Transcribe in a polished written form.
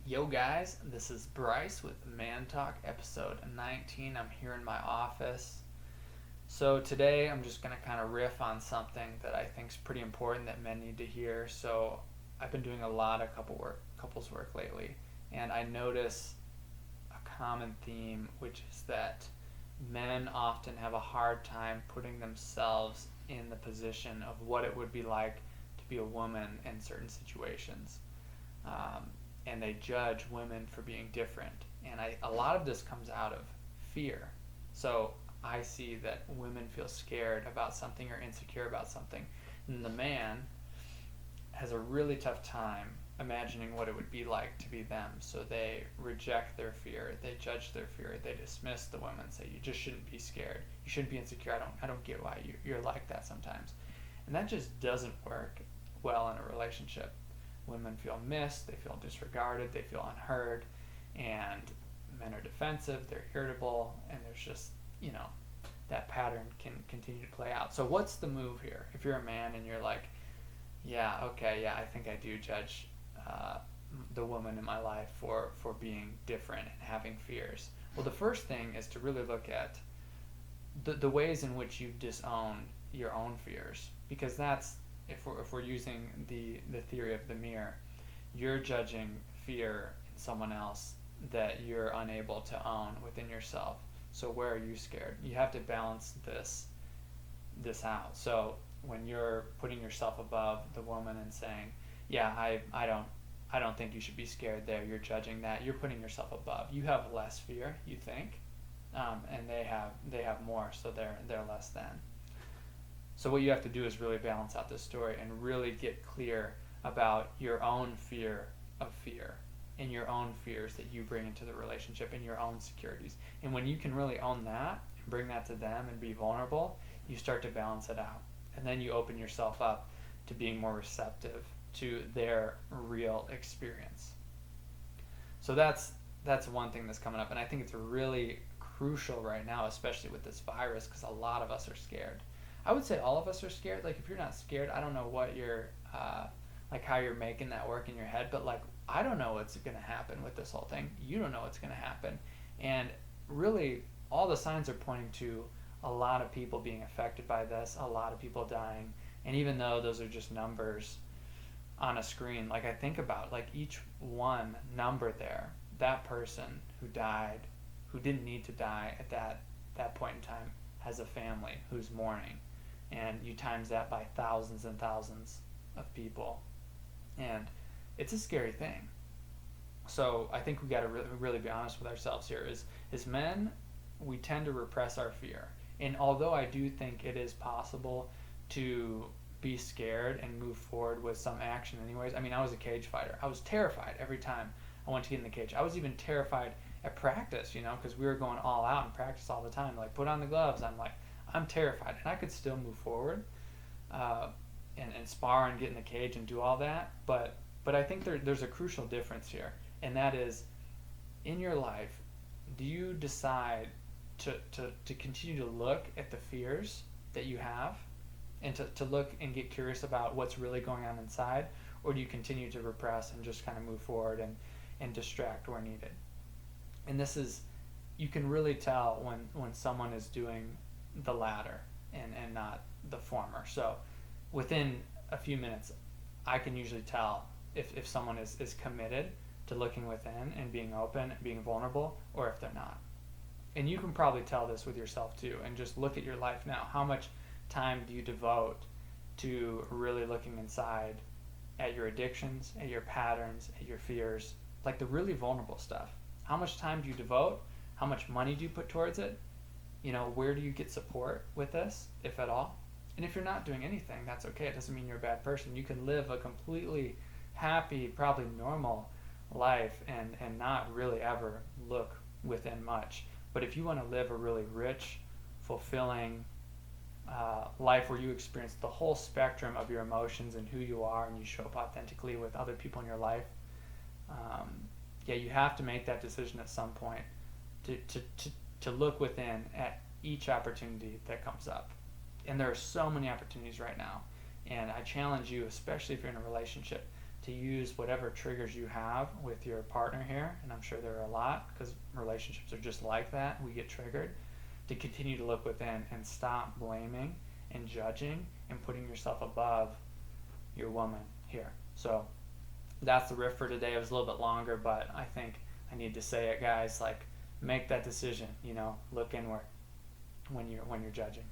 Yo guys, this is Bryce with Man Talk episode 19. I'm here in my office. So today I'm just going to kind of riff on something that I think is pretty important that men need to hear. So I've been doing a lot of couples work lately, and I notice a common theme, which is that men often have a hard time putting themselves in the position of what it would be like to be a woman in certain situations. Um, and they judge women for being different. And a lot of this comes out of fear. So I see that women feel scared about something or insecure about something. And the man has a really tough time imagining what it would be like to be them. So they reject their fear, they judge their fear, they dismiss the women, say you just shouldn't be scared, you shouldn't be insecure. I don't get why you're like that sometimes. And that just doesn't work well in a relationship. Women feel missed, they feel disregarded, they feel unheard, and men are defensive, they're irritable, and there's just, that pattern can continue to play out. So what's the move here? If you're a man and you're like, I think I do judge the woman in my life for being different and having fears. Well, the first thing is to really look at the ways in which you've disowned your own fears, because that's, if we're using the theory of the mirror, you're judging fear in someone else that you're unable to own within yourself. So where are you scared? You have to balance this out. So when you're putting yourself above the woman and saying, I don't think you should be scared there, you're judging that, you're putting yourself above. You have less fear, you think, and they have more, so they're less than. So what you have to do is really balance out this story and really get clear about your own fear of fear and your own fears that you bring into the relationship and your own insecurities. And when you can really own that and bring that to them and be vulnerable, you start to balance it out. And then you open yourself up to being more receptive to their real experience. So that's one thing that's coming up. And I think it's really crucial right now, especially with this virus, because a lot of us are scared. I would say all of us are scared. Like, if you're not scared, I don't know what you're, how you're making that work in your head, but I don't know what's going to happen with this whole thing. You don't know what's going to happen. And really, all the signs are pointing to a lot of people being affected by this, a lot of people dying. And even though those are just numbers on a screen, I think about, each one number there, that person who died, who didn't need to die at that point in time, has a family who's mourning. And you times that by thousands and thousands of people. And it's a scary thing. So I think we got to really be honest with ourselves here. As men, we tend to repress our fear. And although I do think it is possible to be scared and move forward with some action anyways. I mean, I was a cage fighter. I was terrified every time I went to get in the cage. I was even terrified at practice, because we were going all out in practice all the time. Put on the gloves. I'm terrified, and I could still move forward and spar and get in the cage and do all that. But I think there's a crucial difference here, and that is, in your life, do you decide to continue to look at the fears that you have and to look and get curious about what's really going on inside, or do you continue to repress and just kind of move forward and distract where needed? And you can really tell when someone is doing the latter and not the former. So within a few minutes, I can usually tell if someone is committed to looking within and being open and being vulnerable, or if they're not. And you can probably tell this with yourself too, and just look at your life now. How much time do you devote to really looking inside at your addictions, at your patterns, at your fears, the really vulnerable stuff? How much time do you devote? How much money do you put towards it? Where do you get support with this, if at all? And if you're not doing anything, that's okay. It doesn't mean you're a bad person. You can live a completely happy, probably normal life and not really ever look within much. But if you want to live a really rich, fulfilling life where you experience the whole spectrum of your emotions and who you are, and you show up authentically with other people in your life, you have to make that decision at some point to look within at each opportunity that comes up. And there are so many opportunities right now. And I challenge you, especially if you're in a relationship, to to use whatever triggers you have with your partner here, and I'm sure there are a lot because relationships are just like that. We get triggered, to continue to look within and stop blaming and judging and putting yourself above your woman here. So that's the riff for today. It was a little bit longer, but I think I need to say it, guys. Like, make that decision. Look inward when you're judging.